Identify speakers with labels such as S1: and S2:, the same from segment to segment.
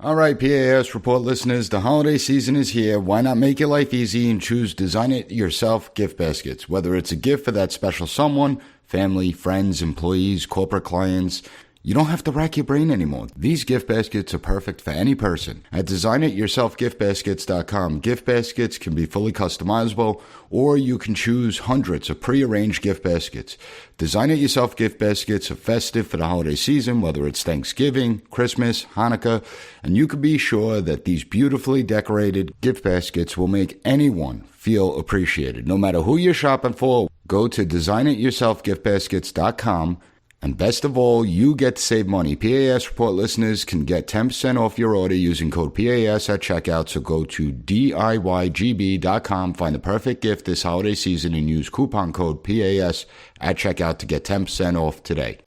S1: All right, P.A.S. report listeners, the holiday season is here. Why not make your life easy and choose design-it-yourself gift baskets? Whether it's a gift for that special someone, family, friends, employees, corporate clients, you don't have to rack your brain anymore. These gift baskets are perfect for any person. At designityourselfgiftbaskets.com, gift baskets can be fully customizable, or you can choose hundreds of pre-arranged gift baskets. Design It Yourself gift baskets are festive for the holiday season, whether it's Thanksgiving, Christmas, Hanukkah, and you can be sure that these beautifully decorated gift baskets will make anyone feel appreciated. No matter who you're shopping for, go to designityourselfgiftbaskets.com. And best of all, you get to save money. P.A.S. report listeners can get 10% off your order using code PAS at checkout. So go to DIYGB.com, find the perfect gift this holiday season, and use coupon code PAS at checkout to get 10% off today.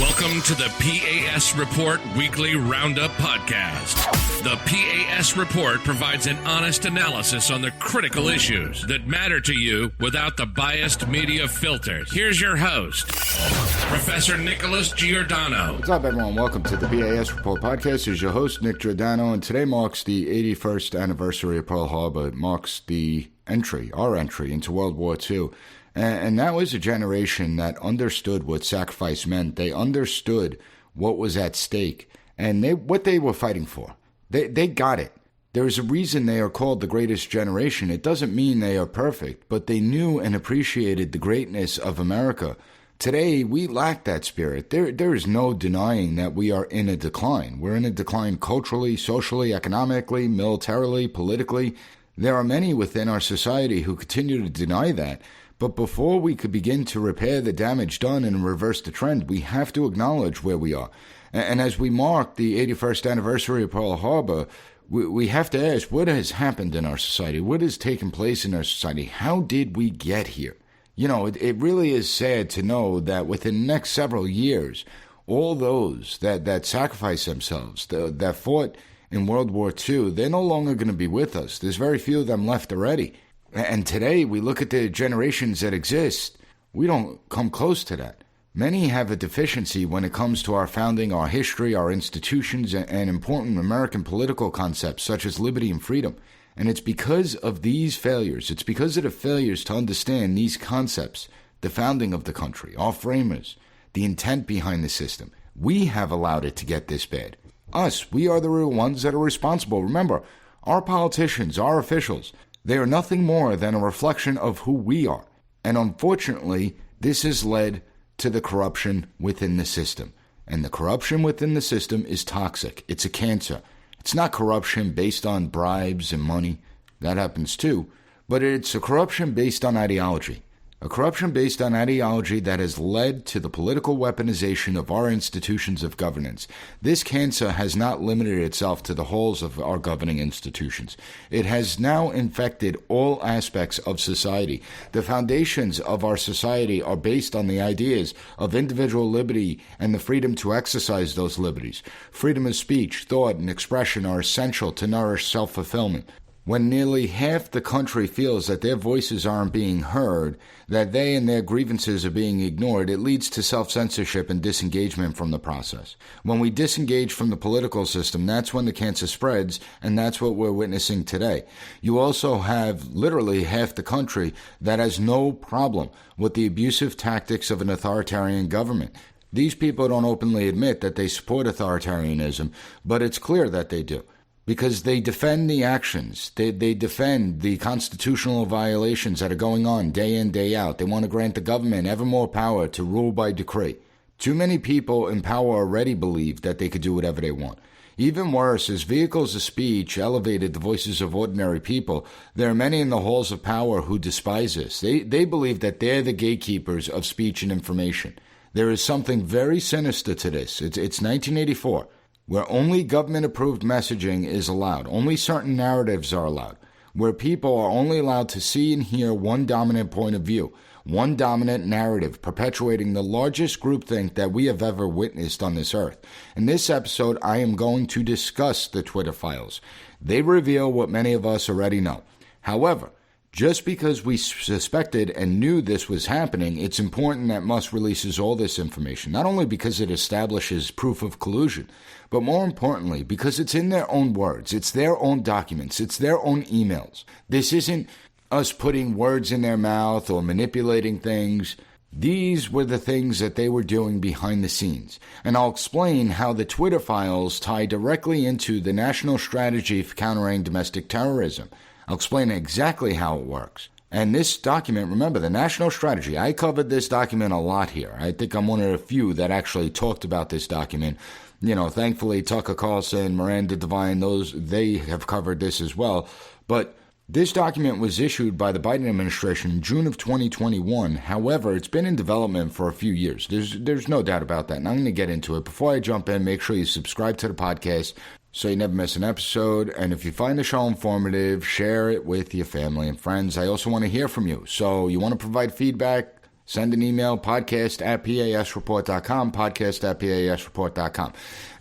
S2: Welcome to the P.A.S. Report Weekly Roundup Podcast. The P.A.S. Report provides an honest analysis on the critical issues that matter to you without the biased media filters. Here's your host, Professor Nicholas Giordano.
S1: What's up, everyone? Welcome to the P.A.S. Report Podcast. This is your host, Nick Giordano, and today marks the 81st anniversary of Pearl Harbor. It marks our entry into World War II. And that was a generation that understood what sacrifice meant. They understood what was at stake and what they were fighting for. They got it. There's a reason they are called the greatest generation. It doesn't mean they are perfect, but they knew and appreciated the greatness of America. Today, we lack that spirit. There is no denying that we are in a decline. We're in a decline culturally, socially, economically, militarily, politically. There are many within our society who continue to deny that. But before we could begin to repair the damage done and reverse the trend, we have to acknowledge where we are. And as we mark the 81st anniversary of Pearl Harbor, we have to ask, what has happened in our society? What has taken place in our society? How did we get here? You know, it really is sad to know that within the next several years, all those that sacrificed themselves, that fought in World War II, they're no longer going to be with us. There's very few of them left already. And today, we look at the generations that exist, we don't come close to that. Many have a deficiency when it comes to our founding, our history, our institutions, and important American political concepts such as liberty and freedom. And it's because of these failures, it's because of the failures to understand these concepts, the founding of the country, our framers, the intent behind the system. We have allowed it to get this bad. Us, we are the real ones that are responsible. Remember, our politicians, our officials, they are nothing more than a reflection of who we are. And unfortunately, this has led to the corruption within the system. And the corruption within the system is toxic. It's a cancer. It's not corruption based on bribes and money. That happens too. But it's a corruption based on ideology. A corruption based on ideology that has led to the political weaponization of our institutions of governance. This cancer has not limited itself to the halls of our governing institutions. It has now infected all aspects of society. The foundations of our society are based on the ideas of individual liberty and the freedom to exercise those liberties. Freedom of speech, thought, and expression are essential to nourish self-fulfillment. When nearly half the country feels that their voices aren't being heard, that they and their grievances are being ignored, it leads to self-censorship and disengagement from the process. When we disengage from the political system, that's when the cancer spreads, and that's what we're witnessing today. You also have literally half the country that has no problem with the abusive tactics of an authoritarian government. These people don't openly admit that they support authoritarianism, but it's clear that they do. Because they defend the actions. They defend the constitutional violations that are going on day in, day out. They want to grant the government ever more power to rule by decree. Too many people in power already believe that they could do whatever they want. Even worse, as vehicles of speech elevated the voices of ordinary people, there are many in the halls of power who despise this. They believe that they're the gatekeepers of speech and information. There is something very sinister to this. It's 1984. Where only government-approved messaging is allowed, only certain narratives are allowed, where people are only allowed to see and hear one dominant point of view, one dominant narrative, perpetuating the largest groupthink that we have ever witnessed on this earth. In this episode, I am going to discuss the Twitter files. They reveal what many of us already know. However, Just because we suspected and knew this was happening, it's important that Musk releases all this information, not only because it establishes proof of collusion, but more importantly, because it's in their own words, it's their own documents, it's their own emails. This isn't us putting words in their mouth or manipulating things. These were the things that they were doing behind the scenes. And I'll explain how the Twitter files tie directly into the national strategy for countering domestic terrorism. I'll explain exactly how it works. And this document, remember, the national strategy, I covered this document a lot here. I think I'm one of the few that actually talked about this document. Thankfully, Tucker Carlson, Miranda Devine, they have covered this as well. But this document was issued by the Biden administration in June of 2021. However, it's been in development for a few years. There's no doubt about that, and I'm going to get into it. Before I jump in, make sure you subscribe to the podcast so you never miss an episode. And if you find the show informative, share it with your family and friends. I also want to hear from you. So you want to provide feedback, send an email, podcast@PASreport.com, podcast@PASreport.com.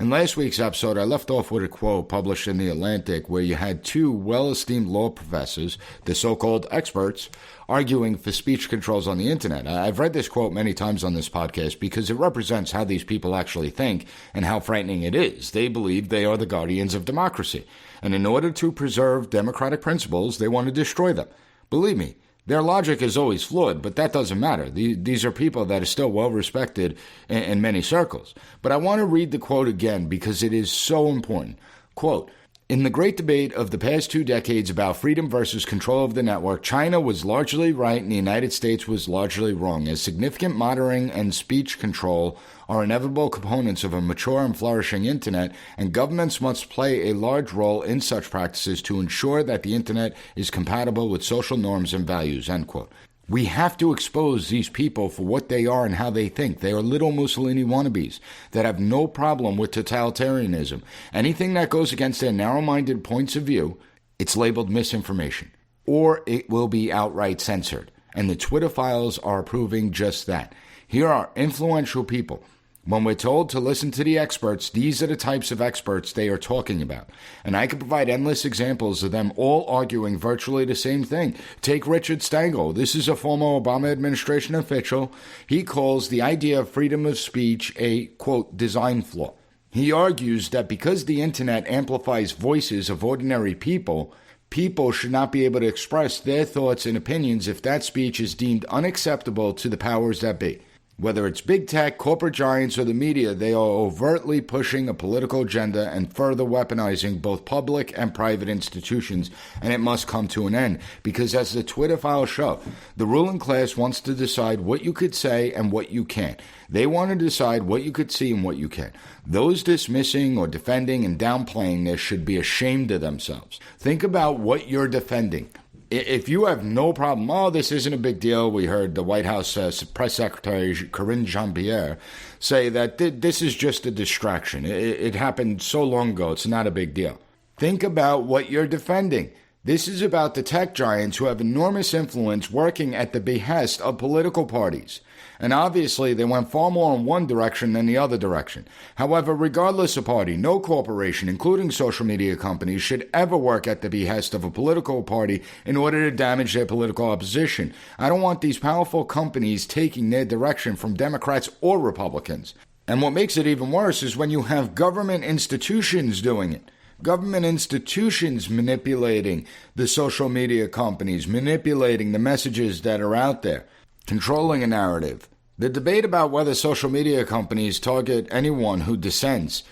S1: In last week's episode, I left off with a quote published in The Atlantic where you had two well-esteemed law professors, the so-called experts, arguing for speech controls on the internet. I've read this quote many times on this podcast because it represents how these people actually think and how frightening it is. They believe they are the guardians of democracy. And in order to preserve democratic principles, they want to destroy them. Believe me, their logic is always flawed, but that doesn't matter. These are people that are still well respected in many circles. But I want to read the quote again because it is so important. Quote, "In the great debate of the past 2 decades about freedom versus control of the network, China was largely right and the United States was largely wrong, as significant monitoring and speech control are inevitable components of a mature and flourishing internet, and governments must play a large role in such practices to ensure that the internet is compatible with social norms and values," end quote. We have to expose these people for what they are and how they think. They are little Mussolini wannabes that have no problem with totalitarianism. Anything that goes against their narrow-minded points of view, it's labeled misinformation, or it will be outright censored. And the Twitter files are proving just that. Here are influential people. When we're told to listen to the experts, these are the types of experts they are talking about. And I could provide endless examples of them all arguing virtually the same thing. Take Richard Stengel. This is a former Obama administration official. He calls the idea of freedom of speech a, quote, design flaw. He argues that because the internet amplifies voices of ordinary people, people should not be able to express their thoughts and opinions if that speech is deemed unacceptable to the powers that be. Whether it's big tech, corporate giants, or the media, they are overtly pushing a political agenda and further weaponizing both public and private institutions, and it must come to an end. Because as the Twitter files show, the ruling class wants to decide what you could say and what you can't. They want to decide what you could see and what you can't. Those dismissing or defending and downplaying this should be ashamed of themselves. Think about what you're defending. If you have no problem, this isn't a big deal. We heard the White House press secretary, Karine Jean-Pierre, say that this is just a distraction. It happened so long ago, it's not a big deal. Think about what you're defending. This is about the tech giants who have enormous influence working at the behest of political parties. And obviously, they went far more in one direction than the other direction. However, regardless of party, no corporation, including social media companies, should ever work at the behest of a political party in order to damage their political opposition. I don't want these powerful companies taking their direction from Democrats or Republicans. And what makes it even worse is when you have government institutions doing it. Government institutions manipulating the social media companies, manipulating the messages that are out there, controlling a narrative. The debate about whether social media companies target anyone who dissents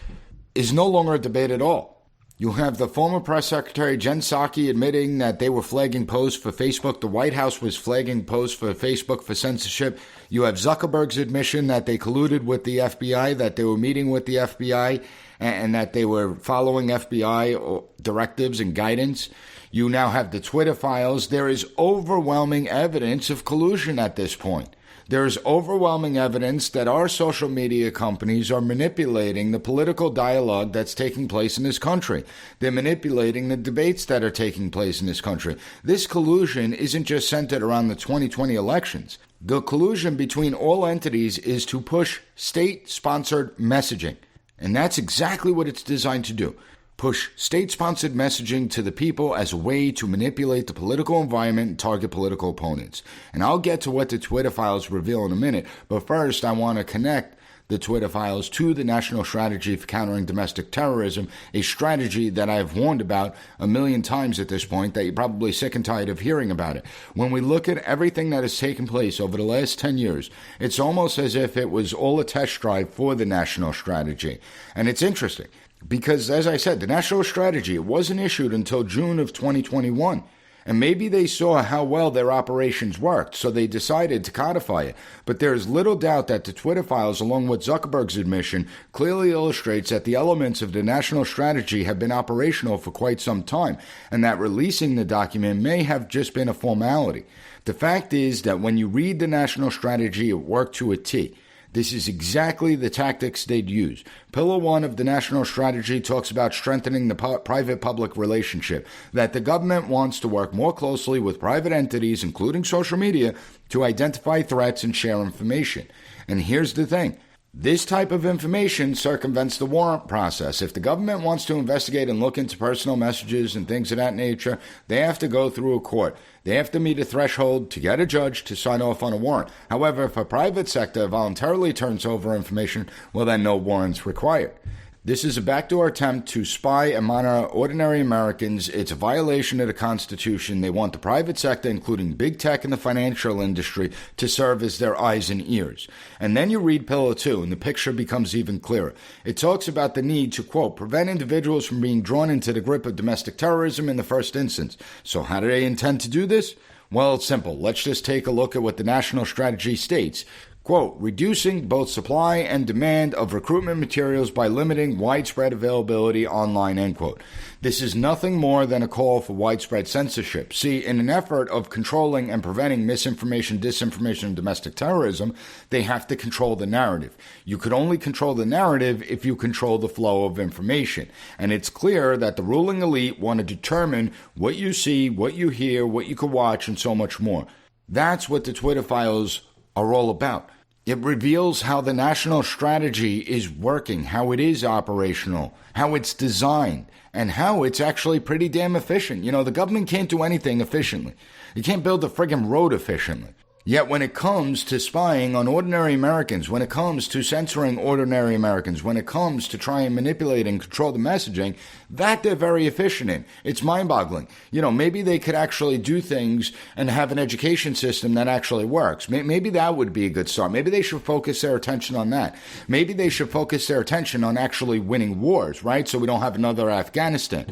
S1: is no longer a debate at all. You have the former press secretary Jen Psaki admitting that they were flagging posts for Facebook. The White House was flagging posts for Facebook for censorship. You have Zuckerberg's admission that they colluded with the FBI, that they were meeting with the FBI, and that they were following FBI directives and guidance. You now have the Twitter files. There is overwhelming evidence of collusion at this point. There is overwhelming evidence that our social media companies are manipulating the political dialogue that's taking place in this country. They're manipulating the debates that are taking place in this country. This collusion isn't just centered around the 2020 elections. The collusion between all entities is to push state-sponsored messaging. And that's exactly what it's designed to do. push state-sponsored messaging to the people as a way to manipulate the political environment and target political opponents. And I'll get to what the Twitter files reveal in a minute, but first I want to connect the Twitter files to the National Strategy for Countering Domestic Terrorism, a strategy that I've warned about a million times at this point, that you're probably sick and tired of hearing about it. When we look at everything that has taken place over the last 10 years, it's almost as if it was all a test drive for the National Strategy. And it's interesting, because as I said, the National Strategy, it wasn't issued until June of 2021. And maybe they saw how well their operations worked, so they decided to codify it. But there's little doubt that the Twitter files, along with Zuckerberg's admission, clearly illustrates that the elements of the National Strategy have been operational for quite some time, and that releasing the document may have just been a formality. The fact is that when you read the National Strategy, it worked to a T. This is exactly the tactics they'd use. Pillar 1 of the National Strategy talks about strengthening the private-public relationship, that the government wants to work more closely with private entities, including social media, to identify threats and share information. And here's the thing. This type of information circumvents the warrant process. If the government wants to investigate and look into personal messages and things of that nature, they have to go through a court. They have to meet a threshold to get a judge to sign off on a warrant. However, if a private sector voluntarily turns over information, well, then no warrants required. This is a backdoor attempt to spy and monitor ordinary Americans. It's a violation of the Constitution. They want the private sector, including big tech and the financial industry, to serve as their eyes and ears. And then you read Pillar 2, and the picture becomes even clearer. It talks about the need to, quote, prevent individuals from being drawn into the grip of domestic terrorism in the first instance. So how do they intend to do this? Well, it's simple. Let's just take a look at what the National Strategy states. Quote, reducing both supply and demand of recruitment materials by limiting widespread availability online, end quote. This is nothing more than a call for widespread censorship. See, in an effort of controlling and preventing misinformation, disinformation, and domestic terrorism, they have to control the narrative. You could only control the narrative if you control the flow of information. And it's clear that the ruling elite want to determine what you see, what you hear, what you can watch, and so much more. That's what the Twitter files are all about. It reveals how the national strategy is working, how it is operational, how it's designed, and how it's actually pretty damn efficient. You know, the government can't do anything efficiently. You can't build a friggin' road efficiently. Yet when it comes to spying on ordinary Americans, when it comes to censoring ordinary Americans, when it comes to try and manipulate and control the messaging, that they're very efficient in. It's mind-boggling. You know, maybe they could actually do things and have an education system that actually works. Maybe that would be a good start. Maybe they should focus their attention on that. Maybe they should focus their attention on actually winning wars, right? So we don't have another Afghanistan.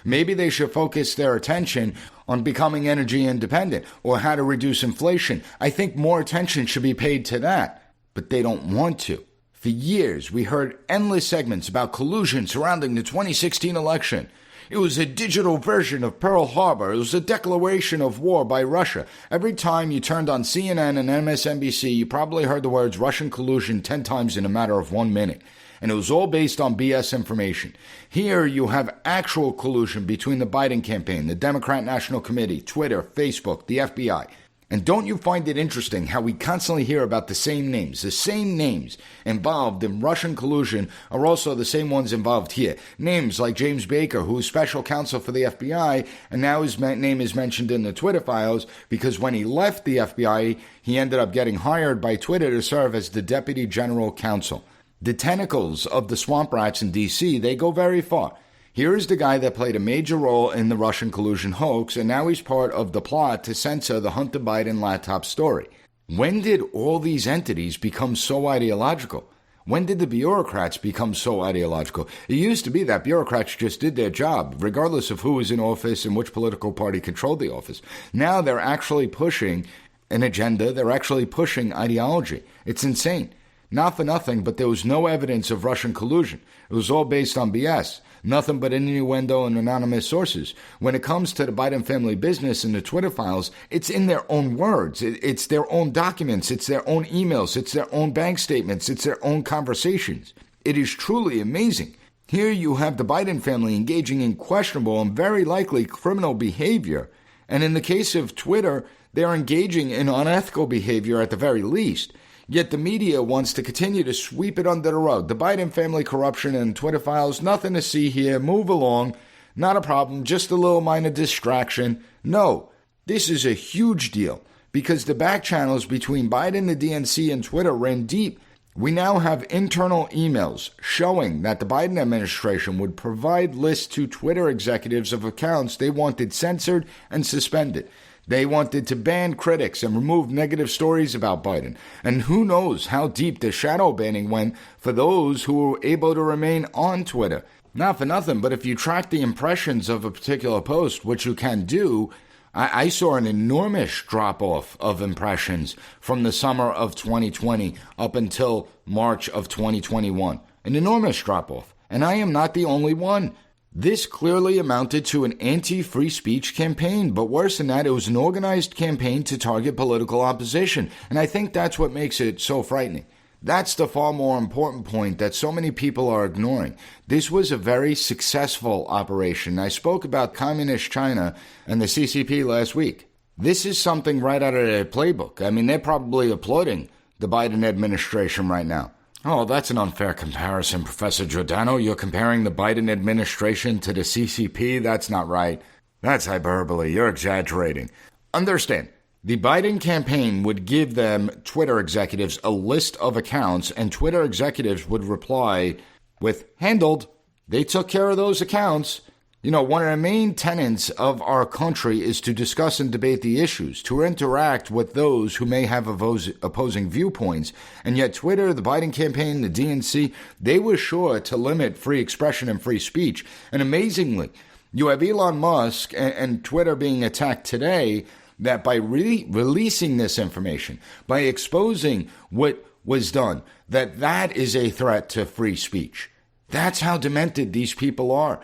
S1: Maybe they should focus their attention on becoming energy independent or how to reduce inflation. I think more attention should be paid to that, but they don't want to. For years, we heard endless segments about collusion surrounding the 2016 election. It was a digital version of Pearl Harbor. It was a declaration of war by Russia. Every time you turned on CNN and MSNBC, you probably heard the words Russian collusion 10 times in a matter of 1 minute. And it was all based on BS information. Here you have actual collusion between the Biden campaign, the Democrat National Committee, Twitter, Facebook, the FBI. And don't you find it interesting how we constantly hear about the same names? The same names involved in Russian collusion are also the same ones involved here. Names like James Baker, who is special counsel for the FBI, and now his name is mentioned in the Twitter files because when he left the FBI, he ended up getting hired by Twitter to serve as the Deputy General Counsel. The tentacles of the swamp rats in D.C., they go very far. Here is the guy that played a major role in the Russian collusion hoax, and now he's part of the plot to censor the Hunter Biden laptop story. When did all these entities become so ideological? When did the bureaucrats become so ideological? It used to be that bureaucrats just did their job, regardless of who was in office and which political party controlled the office. Now they're actually pushing an agenda. They're actually pushing ideology. It's insane. Not for nothing, but there was no evidence of Russian collusion. It was all based on BS. Nothing but innuendo and anonymous sources. When it comes to the Biden family business and the Twitter files, it's in their own words. It's their own documents. It's their own emails. It's their own bank statements. It's their own conversations. It is truly amazing. Here you have the Biden family engaging in questionable and very likely criminal behavior. And in the case of Twitter, they're engaging in unethical behavior at the very least. Yet the media wants to continue to sweep it under the rug. The Biden family corruption and Twitter files, nothing to see here. Move along. Not a problem. Just a little minor distraction. No, this is a huge deal because the back channels between Biden, the DNC, and Twitter ran deep. We now have internal emails showing that the Biden administration would provide lists to Twitter executives of accounts they wanted censored and suspended. They wanted to ban critics and remove negative stories about Biden. And who knows how deep the shadow banning went for those who were able to remain on Twitter. Not for nothing, but if you track the impressions of a particular post, which you can do, I saw an enormous drop-off of impressions from the summer of 2020 up until March of 2021. An enormous drop-off. And I am not the only one. This clearly amounted to an anti-free speech campaign, but worse than that, it was an organized campaign to target political opposition. And I think that's what makes it so frightening. That's the far more important point that so many people are ignoring. This was a very successful operation. I spoke about Communist China and the CCP last week. This is something right out of their playbook. I mean, they're probably applauding the Biden administration right now. Oh, that's an unfair comparison, Professor Giordano. You're comparing the Biden administration to the CCP? That's not right. That's hyperbole. You're exaggerating. Understand. The Biden campaign would give them, Twitter executives, a list of accounts, and Twitter executives would reply with, handled. They took care of those accounts. You know, one of the main tenets of our country is to discuss and debate the issues, to interact with those who may have opposing viewpoints. And yet Twitter, the Biden campaign, the DNC, they were sure to limit free expression and free speech. And amazingly, you have Elon Musk and Twitter being attacked today that by releasing this information, by exposing what was done, that is a threat to free speech. That's how demented these people are.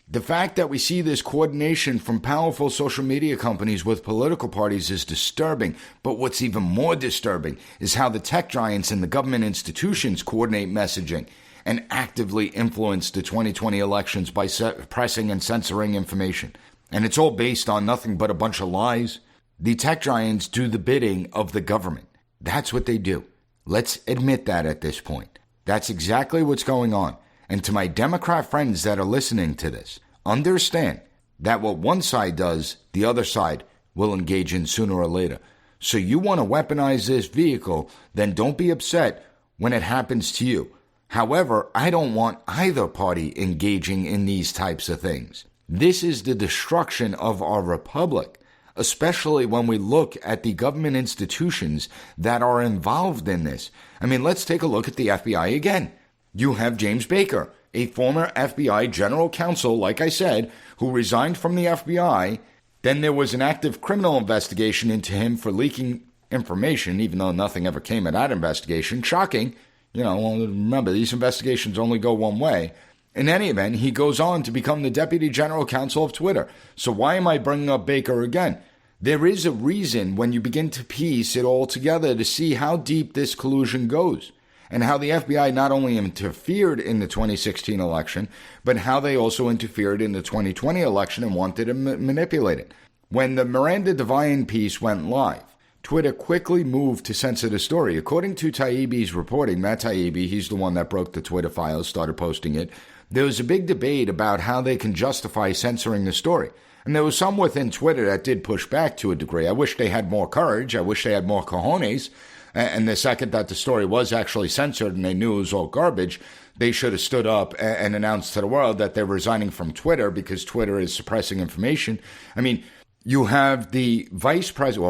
S1: The fact that we see this coordination from powerful social media companies with political parties is disturbing, but what's even more disturbing is how the tech giants and the government institutions coordinate messaging and actively influence the 2020 elections by suppressing and censoring information. And it's all based on nothing but a bunch of lies. The tech giants do the bidding of the government. That's what they do. Let's admit that at this point. That's exactly what's going on. And to my Democrat friends that are listening to this, understand that what one side does, the other side will engage in sooner or later. So you want to weaponize this vehicle, then don't be upset when it happens to you. However, I don't want either party engaging in these types of things. This is the destruction of our republic, especially when we look at the government institutions that are involved in this. I mean, let's take a look at the FBI again. You have James Baker, a former FBI general counsel, like I said, who resigned from the FBI. Then there was an active criminal investigation into him for leaking information, even though nothing ever came of that investigation. Shocking. You know, well, remember, these investigations only go one way. In any event, he goes on to become the deputy general counsel of Twitter. So why am I bringing up Baker again? There is a reason when you begin to piece it all together to see how deep this collusion goes and how the FBI not only interfered in the 2016 election, but how they also interfered in the 2020 election and wanted to manipulate it. When the Miranda Devine piece went live, Twitter quickly moved to censor the story. According to Taibbi's reporting, Matt Taibbi, he's the one that broke the Twitter files, started posting it, there was a big debate about how they can justify censoring the story. And there was some within Twitter that did push back to a degree. I wish they had more courage. I wish they had more cojones. And the second that the story was actually censored and they knew it was all garbage, they should have stood up and announced to the world that they're resigning from Twitter because Twitter is suppressing information. I mean, you have the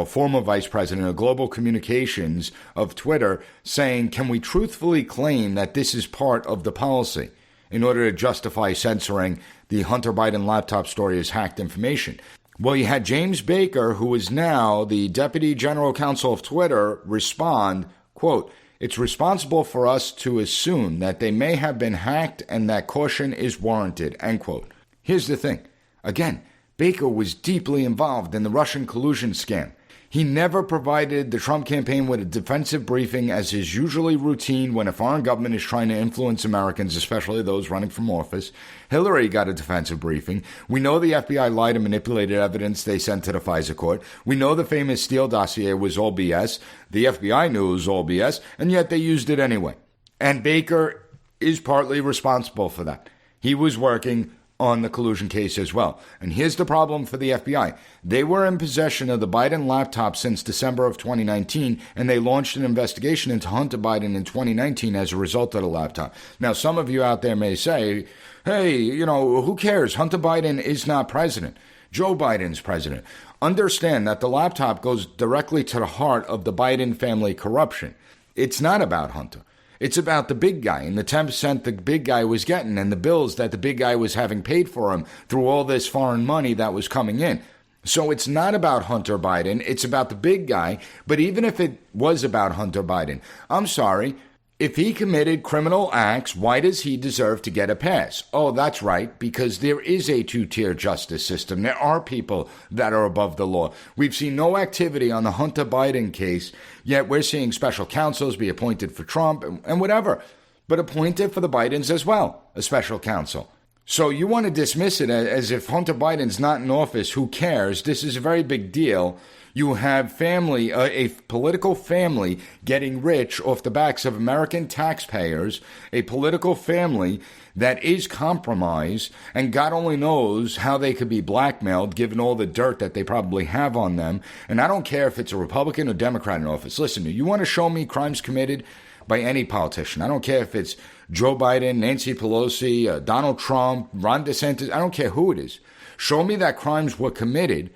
S1: former vice president of global communications of Twitter saying, can we truthfully claim that this is part of the policy in order to justify censoring the Hunter Biden laptop story as hacked information? Well, you had James Baker, who is now the deputy general counsel of Twitter, respond, quote, it's responsible for us to assume that they may have been hacked and that caution is warranted, end quote. Here's the thing. Again, Baker was deeply involved in the Russian collusion scam. He never provided the Trump campaign with a defensive briefing, as is usually routine when a foreign government is trying to influence Americans, especially those running from office. Hillary got a defensive briefing. We know the FBI lied and manipulated evidence they sent to the FISA court. We know the famous Steele dossier was all BS. The FBI knew it was all BS, and yet they used it anyway. And Baker is partly responsible for that. He was working on the collusion case as well. And here's the problem for the FBI. They were in possession of the Biden laptop since December of 2019, and they launched an investigation into Hunter Biden in 2019 as a result of the laptop. Now, some of you out there may say, hey, who cares? Hunter Biden is not president. Joe Biden's president. Understand that the laptop goes directly to the heart of the Biden family corruption. It's not about Hunter. It's about the big guy and the 10% the big guy was getting and the bills that the big guy was having paid for him through all this foreign money that was coming in. So it's not about Hunter Biden. It's about the big guy. But even if it was about Hunter Biden, I'm sorry. If he committed criminal acts, why does he deserve to get a pass? Oh, that's right, because there is a two-tier justice system. There are people that are above the law. We've seen no activity on the Hunter Biden case, yet we're seeing special counsels be appointed for Trump and whatever, but appointed for the Bidens as well, a special counsel. So you want to dismiss it as if Hunter Biden's not in office, who cares? This is a very big deal. You have family, a political family getting rich off the backs of American taxpayers, a political family that is compromised, and God only knows how they could be blackmailed given all the dirt that they probably have on them. And I don't care if it's a Republican or Democrat in office. Listen, you want to show me crimes committed by any politician. I don't care if it's Joe Biden, Nancy Pelosi, Donald Trump, Ron DeSantis. I don't care who it is. Show me that crimes were committed.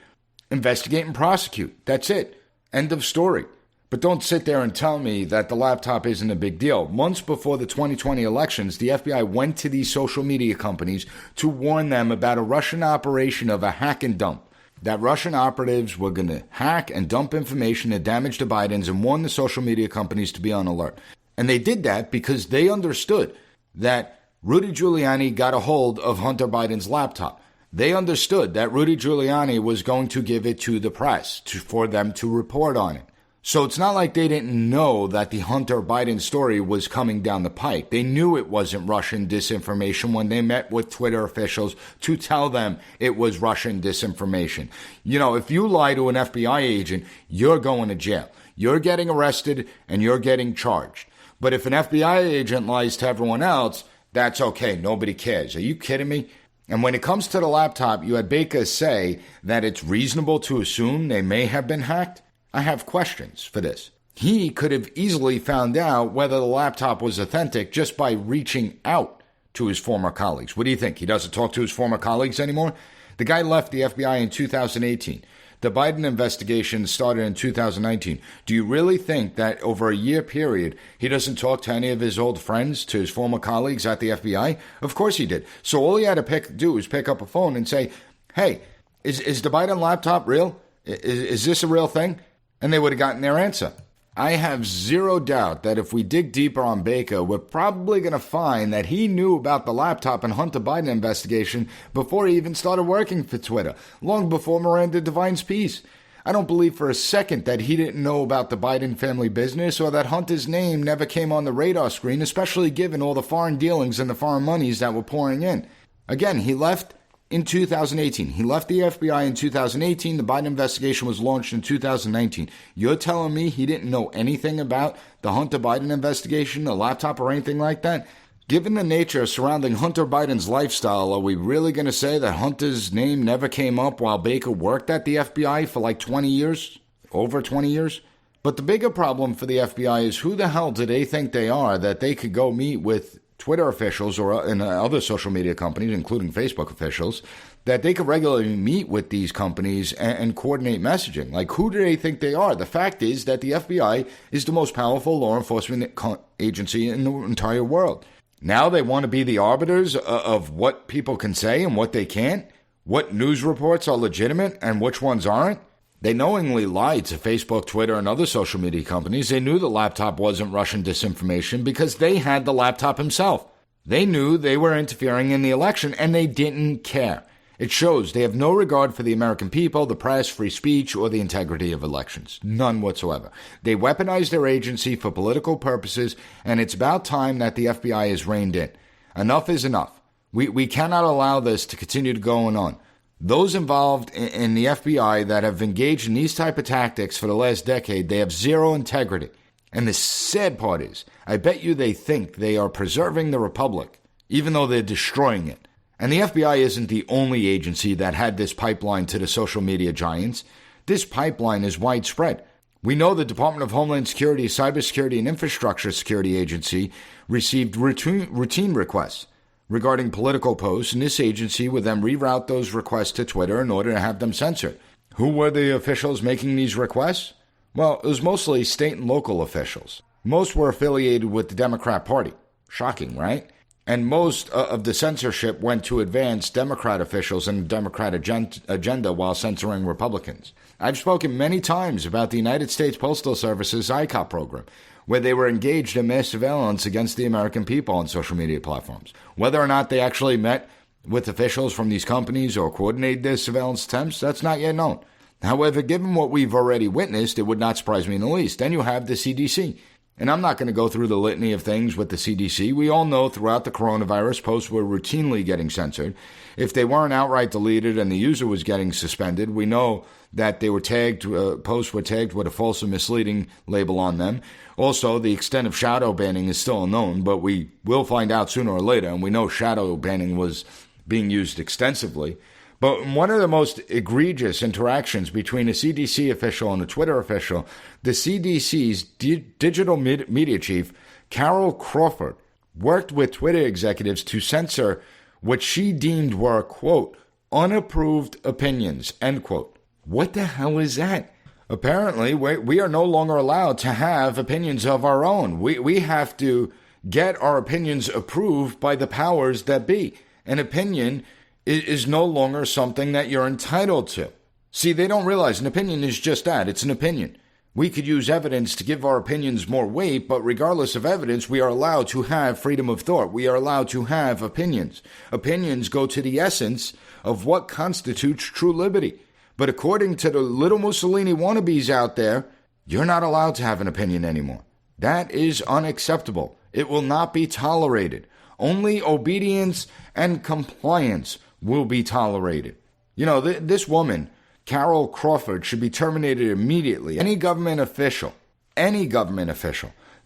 S1: Investigate and prosecute. That's it. End of story. But don't sit there and tell me that the laptop isn't a big deal. Months before the 2020 elections, the FBI went to these social media companies to warn them about a Russian operation of a hack and dump. That Russian operatives were going to hack and dump information that damaged the Bidens and warn the social media companies to be on alert. And they did that because they understood that Rudy Giuliani got a hold of Hunter Biden's laptop. They understood that Rudy Giuliani was going to give it to the press for them to report on it. So it's not like they didn't know that the Hunter Biden story was coming down the pike. They knew it wasn't Russian disinformation when they met with Twitter officials to tell them it was Russian disinformation. If you lie to an FBI agent, you're going to jail. You're getting arrested and you're getting charged. But if an FBI agent lies to everyone else, that's okay. Nobody cares. Are you kidding me? And when it comes to the laptop, you had Baker say that it's reasonable to assume they may have been hacked. I have questions for this. He could have easily found out whether the laptop was authentic just by reaching out to his former colleagues. What do you think? He doesn't talk to his former colleagues anymore? The guy left the FBI in 2018. The Biden investigation started in 2019. Do you really think that over a year period, he doesn't talk to any of his old friends, to his former colleagues at the FBI? Of course he did. So all he had to do was pick up a phone and say, hey, is the Biden laptop real? Is this a real thing? And they would have gotten their answer. I have zero doubt that if we dig deeper on Baker, we're probably going to find that he knew about the laptop and Hunter Biden investigation before he even started working for Twitter, long before Miranda Devine's piece. I don't believe for a second that he didn't know about the Biden family business or that Hunter's name never came on the radar screen, especially given all the foreign dealings and the foreign monies that were pouring in. Again, he left in 2018. He left the FBI in 2018. The Biden investigation was launched in 2019. You're telling me he didn't know anything about the Hunter Biden investigation, the laptop, or anything like that? Given the nature surrounding Hunter Biden's lifestyle, are we really going to say that Hunter's name never came up while Baker worked at the FBI for like 20 years? Over 20 years? But the bigger problem for the FBI is who the hell do they think they are that they could go meet with Twitter officials or in other social media companies, including Facebook officials, that they could regularly meet with these companies and coordinate messaging? Like, who do they think they are? The fact is that the FBI is the most powerful law enforcement agency in the entire world. Now they want to be the arbiters of what people can say and what they can't, what news reports are legitimate and which ones aren't. They knowingly lied to Facebook, Twitter, and other social media companies. They knew the laptop wasn't Russian disinformation because they had the laptop himself. They knew they were interfering in the election, and they didn't care. It shows they have no regard for the American people, the press, free speech, or the integrity of elections. None whatsoever. They weaponize their agency for political purposes, and it's about time that the FBI is reined in. Enough is enough. We cannot allow this to continue to go on. Those involved in the FBI that have engaged in these type of tactics for the last decade, they have zero integrity. And the sad part is, I bet you they think they are preserving the republic, even though they're destroying it. And the FBI isn't the only agency that had this pipeline to the social media giants. This pipeline is widespread. We know the Department of Homeland Security, Cybersecurity, and Infrastructure Security Agency received routine requests regarding political posts, and this agency would then reroute those requests to Twitter in order to have them censored. Who were the officials making these requests? Well, it was mostly state and local officials. Most were affiliated with the Democrat Party. Shocking, right? And most of the censorship went to advance Democrat officials and the Democrat agenda while censoring Republicans. I've spoken many times about the United States Postal Service's ICOP program, where they were engaged in mass surveillance against the American people on social media platforms. Whether or not they actually met with officials from these companies or coordinated their surveillance attempts, that's not yet known. However, given what we've already witnessed, it would not surprise me in the least. Then you have the CDC. And I'm not going to go through the litany of things with the CDC. We all know throughout the coronavirus, posts were routinely getting censored. If they weren't outright deleted and the user was getting suspended, we know that they were tagged, posts were tagged with a false and misleading label on them. Also, the extent of shadow banning is still unknown, but we will find out sooner or later, and we know shadow banning was being used extensively. But one of the most egregious interactions between a CDC official and a Twitter official, the CDC's digital media chief, Carol Crawford, worked with Twitter executives to censor what she deemed were, quote, unapproved opinions, end quote. What the hell is that? Apparently, we are no longer allowed to have opinions of our own. We have to get our opinions approved by the powers that be. An opinion is no longer something that you're entitled to. See, they don't realize an opinion is just that. It's an opinion. We could use evidence to give our opinions more weight, but regardless of evidence, we are allowed to have freedom of thought. We are allowed to have opinions. Opinions go to the essence of what constitutes true liberty. But according to the little Mussolini wannabes out there, you're not allowed to have an opinion anymore. That is unacceptable. It will not be tolerated. Only obedience and compliance will be tolerated. You know, this woman, Carol Crawford, should be terminated immediately. Any government official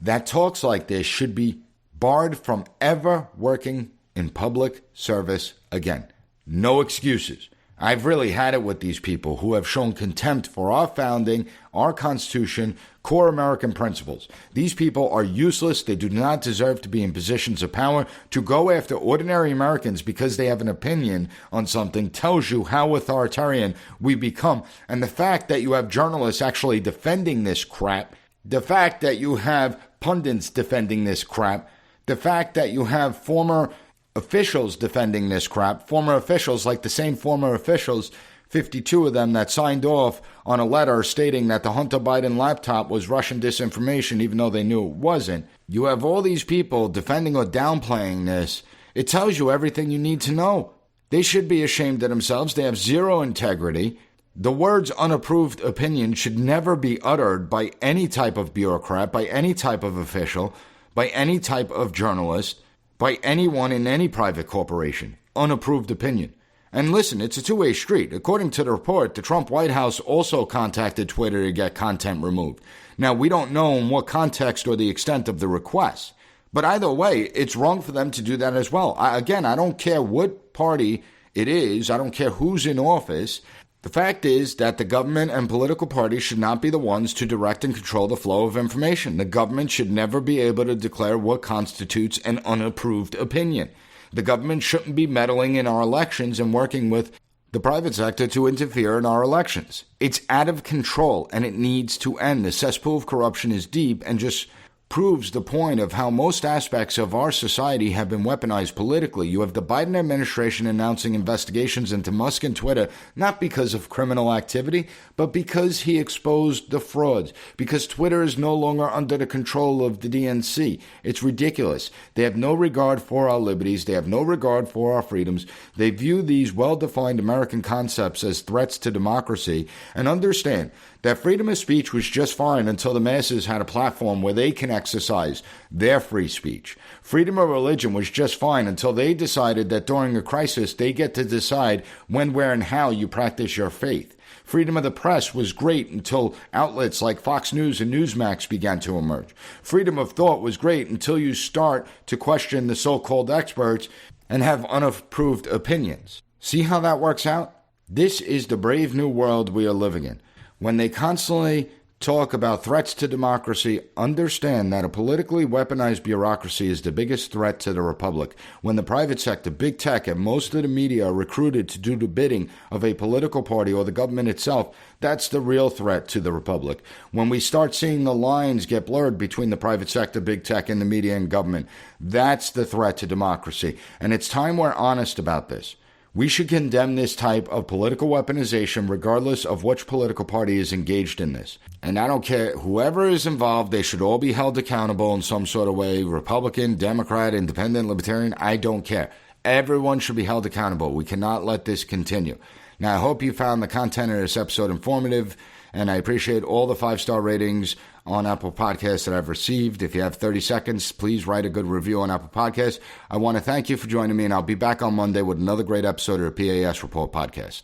S1: that talks like this should be barred from ever working in public service again. No excuses. I've really had it with these people who have shown contempt for our founding, our Constitution, core American principles. These people are useless. They do not deserve to be in positions of power. To go after ordinary Americans because they have an opinion on something tells you how authoritarian we become. And the fact that you have journalists actually defending this crap, the fact that you have pundits defending this crap, the fact that you have former officials defending this crap, former officials like the same former officials, 52 of them that signed off on a letter stating that the Hunter Biden laptop was Russian disinformation even though they knew it wasn't. You have all these people defending or downplaying this. It tells you everything you need to know. They should be ashamed of themselves. They have zero integrity. The words unapproved opinion should never be uttered by any type of bureaucrat, by any type of official, by any type of journalist, by anyone in any private corporation. Unapproved opinion. And listen, it's a two-way street. According to the report, the Trump White House also contacted Twitter to get content removed. Now, we don't know in what context or the extent of the request. But either way, it's wrong for them to do that as well. I don't care what party it is. I don't care who's in office. The fact is that the government and political parties should not be the ones to direct and control the flow of information. The government should never be able to declare what constitutes an unapproved opinion. The government shouldn't be meddling in our elections and working with the private sector to interfere in our elections. It's out of control and it needs to end. The cesspool of corruption is deep, and just proves the point of how most aspects of our society have been weaponized politically. You have the Biden administration announcing investigations into Musk and Twitter, not because of criminal activity, but because he exposed the frauds, because Twitter is no longer under the control of the DNC. It's ridiculous. They have no regard for our liberties. They have no regard for our freedoms. They view these well-defined American concepts as threats to democracy. And understand that freedom of speech was just fine until the masses had a platform where they can exercise their free speech. Freedom of religion was just fine until they decided that during a crisis, they get to decide when, where, and how you practice your faith. Freedom of the press was great until outlets like Fox News and Newsmax began to emerge. Freedom of thought was great until you start to question the so-called experts and have unapproved opinions. See how that works out? This is the brave new world we are living in. When they constantly talk about threats to democracy, understand that a politically weaponized bureaucracy is the biggest threat to the republic. When the private sector, big tech, and most of the media are recruited to do the bidding of a political party or the government itself, that's the real threat to the republic. When we start seeing the lines get blurred between the private sector, big tech, and the media and government, that's the threat to democracy. And it's time we're honest about this. We should condemn this type of political weaponization regardless of which political party is engaged in this. And I don't care, whoever is involved, they should all be held accountable in some sort of way. Republican, Democrat, Independent, Libertarian, I don't care. Everyone should be held accountable. We cannot let this continue. Now, I hope you found the content of this episode informative, and I appreciate all the 5-star ratings on Apple Podcasts that I've received. If you have 30 seconds, please write a good review on Apple Podcasts. I want to thank you for joining me, and I'll be back on Monday with another great episode of the P.A.S. Report podcast.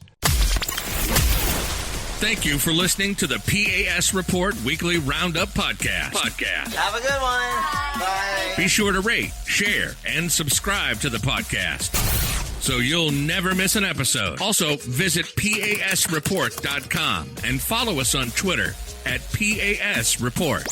S2: Thank you for listening to the P.A.S. Report Weekly Roundup Podcast.
S3: Have a good one. Bye.
S2: Be sure to rate, share, and subscribe to the podcast so you'll never miss an episode. Also, visit PASreport.com and follow us on Twitter at PAS Report.